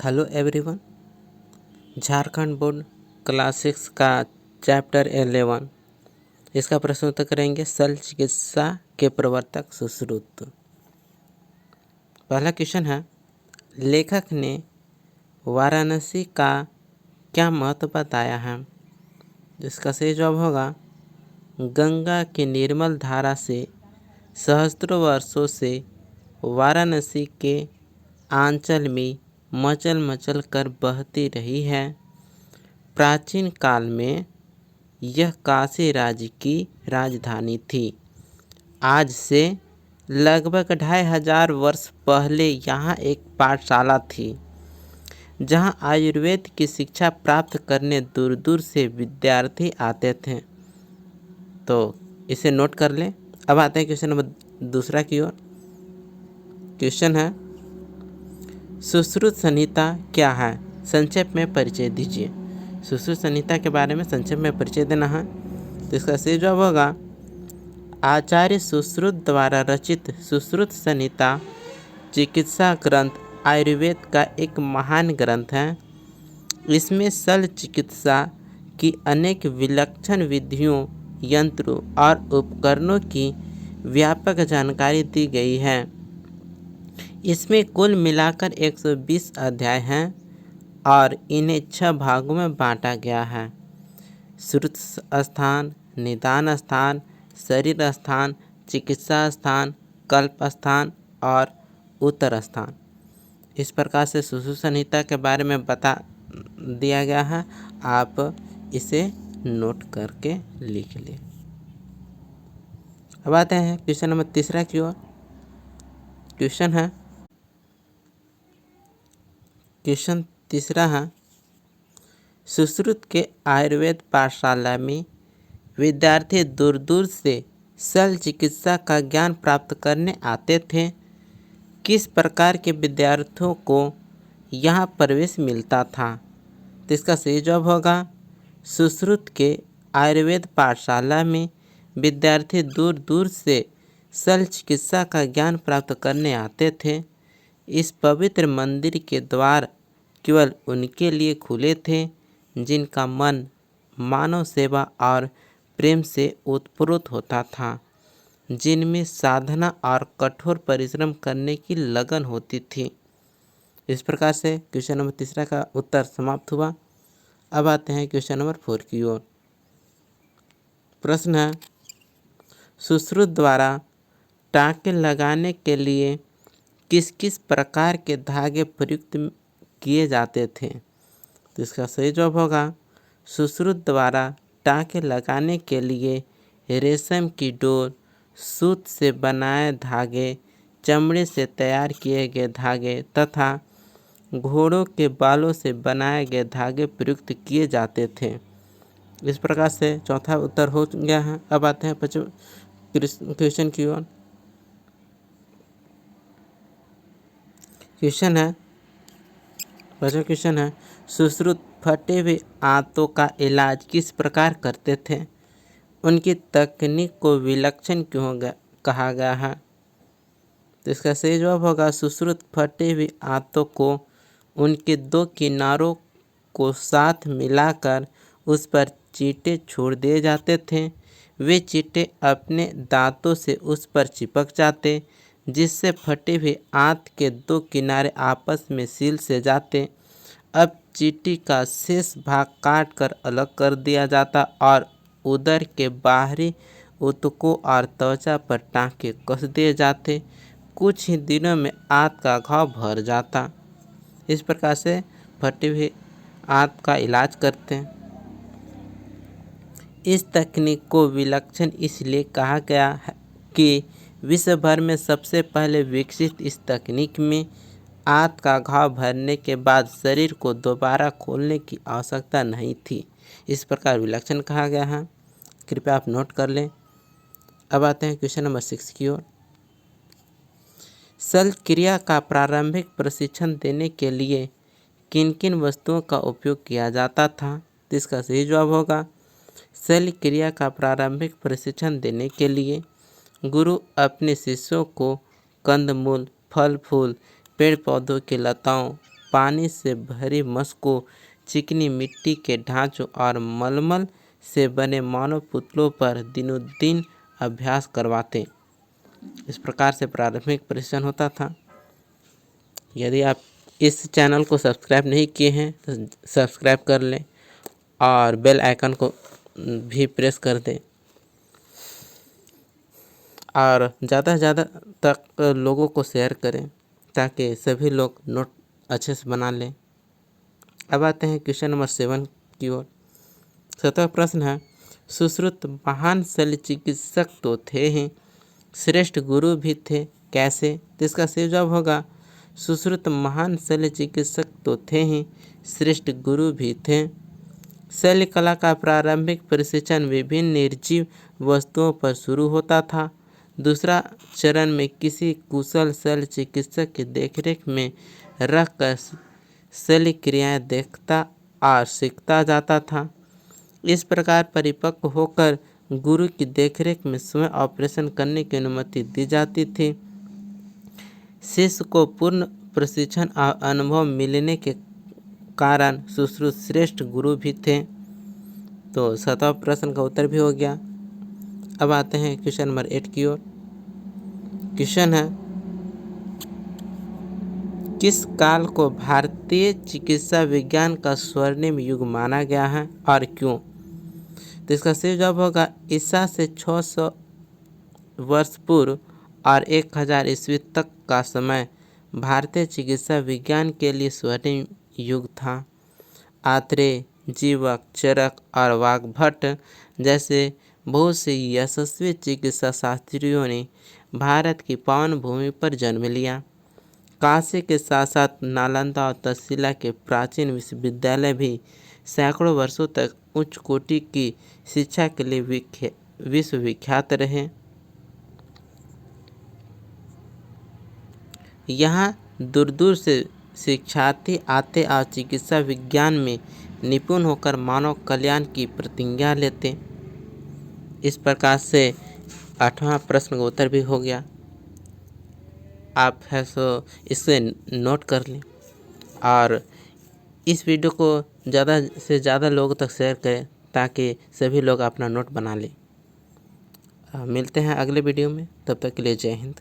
Hello everyone. Jharkhand board class 6 का chapter 11 इसका प्रश्न उत्तर करेंगे। शल्य चिकित्सा के प्रवर्तक सुश्रुत। पहला क्वेश्चन है, लेखक ने वाराणसी का क्या महत्व बताया है? इसका सही जवाब होगा, गंगा की निर्मल धारा से सहस्त्रों वर्षों से वाराणसी के आंचल में मचल मचल कर बहती रही है। प्राचीन काल में यह काशी राज्य की राजधानी थी। आज से लगभग 2500 वर्ष पहले यहाँ एक पाठशाला थी जहाँ आयुर्वेद की शिक्षा प्राप्त करने दूर दूर से विद्यार्थी आते थे। तो इसे नोट कर लें। अब आते हैं क्वेश्चन नंबर दूसरा की ओर। क्वेश्चन है, सुश्रुत संहिता क्या है? संक्षेप में परिचय दीजिए। सुश्रुत संहिता के बारे में संक्षेप में परिचय देना है। तो इसका सही जवाब होगा, आचार्य सुश्रुत द्वारा रचित सुश्रुत संहिता चिकित्सा ग्रंथ आयुर्वेद का एक महान ग्रंथ है। इसमें शल्य चिकित्सा की अनेक विलक्षण विधियों, यंत्रों और उपकरणों की व्यापक जानकारी दी गई है। इसमें कुल मिलाकर 120 अध्याय हैं और इन्हें 6 भागों में बांटा गया है। श्रुत स्थान, निदान स्थान, शरीर स्थान, चिकित्सा स्थान, कल्प स्थान और उत्तर स्थान। इस प्रकार से सुश्रुत संहिता के बारे में बता दिया गया है। आप इसे नोट करके लिख लें। अब आते हैं क्वेश्चन नंबर तीसरा की ओर। क्वेश्चन तीसरा है, सुश्रुत के आयुर्वेद पाठशाला में विद्यार्थी दूर दूर से शल्य चिकित्सा का ज्ञान प्राप्त करने आते थे। किस प्रकार के विद्यार्थियों को यहाँ प्रवेश मिलता था? तो इसका सही जवाब होगा, सुश्रुत के आयुर्वेद पाठशाला में विद्यार्थी दूर दूर से शल्य चिकित्सा का ज्ञान प्राप्त करने आते थे। इस पवित्र मंदिर के द्वार केवल उनके लिए खुले थे जिनका मन मानव सेवा और प्रेम से ओतप्रोत होता था, जिनमें साधना और कठोर परिश्रम करने की लगन होती थी। इस प्रकार से क्वेश्चन नंबर तीसरा का उत्तर समाप्त हुआ। अब आते हैं क्वेश्चन नंबर 4 की ओर। प्रश्न है, सुश्रुत द्वारा टाँके लगाने के लिए किस किस प्रकार के धागे प्रयुक्त किए जाते थे? तो इसका सही जवाब होगा, सुश्रुत द्वारा टाँके लगाने के लिए रेशम की डोर, सूत से बनाए धागे, चमड़े से तैयार किए गए धागे तथा घोड़ों के बालों से बनाए गए धागे प्रयुक्त किए जाते थे। इस प्रकार से चौथा उत्तर हो गया है। अब आते हैं क्वेश्चन की ओर। क्वेश्चन है, सुश्रुत फटे हुए आंतों का इलाज किस प्रकार करते थे? उनकी तकनीक को विलक्षण क्यों कहा गया है? तो इसका सही जवाब होगा, सुश्रुत फटे हुए आंतों को उनके 2 किनारों को साथ मिलाकर उस पर चींटे छोड़ दिए जाते थे। वे चींटे अपने दांतों से उस पर चिपक जाते, जिससे फटे हुए आंत के 2 किनारे आपस में सील से जाते। अब चींटी का शेष भाग काट कर अलग कर दिया जाता और उदर के बाहरी ऊतकों और त्वचा पर टाँके कस दिए जाते। कुछ ही दिनों में आंत का घाव भर जाता। इस प्रकार से फटे हुए आंत का इलाज करते हैं। इस तकनीक को विलक्षण इसलिए कहा गया है कि विश्व भर में सबसे पहले विकसित इस तकनीक में आंत का घाव भरने के बाद शरीर को दोबारा खोलने की आवश्यकता नहीं थी। इस प्रकार विलक्षण कहा गया है। कृपया आप नोट कर लें। अब आते हैं क्वेश्चन नंबर 6 की ओर। शल्य क्रिया का प्रारंभिक प्रशिक्षण देने के लिए किन किन वस्तुओं का उपयोग किया जाता था? तो इसका सही जवाब होगा, शल्य क्रिया का प्रारंभिक प्रशिक्षण देने के लिए गुरु अपने शिष्यों को कंदमूल, फल फूल, पेड़ पौधों की लताओं पानी से भरी मस को चिकनी मिट्टी के ढांचों और मलमल से बने मानव पुतलों पर दिनों दिन अभ्यास करवाते। इस प्रकार से प्रारंभिक प्रशिक्षण होता था। यदि आप इस चैनल को सब्सक्राइब नहीं किए हैं तो सब्सक्राइब कर लें और बेल आइकन को भी प्रेस कर दें और ज़्यादा से ज़्यादा तक लोगों को शेयर करें ताकि सभी लोग नोट अच्छे से बना लें। अब आते हैं क्वेश्चन नंबर 7 की ओर। 7वां प्रश्न है, सुश्रुत महान शल्य चिकित्सक तो थे ही, श्रेष्ठ गुरु भी थे, कैसे? तो इसका सही जवाब होगा, सुश्रुत महान शल्य चिकित्सक तो थे ही, श्रेष्ठ गुरु भी थे। शल्य कला का प्रारंभिक प्रशिक्षण विभिन्न निर्जीव वस्तुओं पर शुरू होता था। दूसरा चरण में किसी कुशल शल्य चिकित्सक की देखरेख में रखकर शल्य क्रियाएं देखता और सीखता जाता था। इस प्रकार परिपक्व होकर गुरु की देखरेख में स्वयं ऑपरेशन करने की अनुमति दी जाती थी। शिष्य को पूर्ण प्रशिक्षण और अनुभव मिलने के कारण सुश्रुत श्रेष्ठ गुरु भी थे। तो 7वां प्रश्न का उत्तर भी हो गया। अब आते हैं क्वेश्चन नंबर 8 की ओर। क्वेश्चन है, किस काल को भारतीय चिकित्सा विज्ञान का स्वर्णिम युग माना गया है और क्यों? तो इसका सही जवाब होगा, ईसा से 600 वर्ष पूर्व और 1000 ईस्वी तक का समय भारतीय चिकित्सा विज्ञान के लिए स्वर्णिम युग था। आत्रेय, जीवक, चरक और वाग्भट जैसे बहुत से यशस्वी चिकित्सा शास्त्रियों ने भारत की पावन भूमि पर जन्म लिया। काशी के साथ साथ नालंदा और तक्षशिला के प्राचीन विश्वविद्यालय भी सैकड़ों वर्षों तक उच्च कोटि की शिक्षा के लिए विश्वविख्यात रहे। यहाँ दूर दूर से शिक्षार्थी आते और चिकित्सा विज्ञान में निपुण होकर मानव कल्याण की प्रतिज्ञा लेते। इस प्रकार से 8वां प्रश्न का उत्तर भी हो गया। आप है सो इसे नोट कर लें और इस वीडियो को ज़्यादा से ज़्यादा लोगों तक शेयर करें ताकि सभी लोग अपना नोट बना लें। मिलते हैं अगले वीडियो में, तब तक के लिए जय हिंद।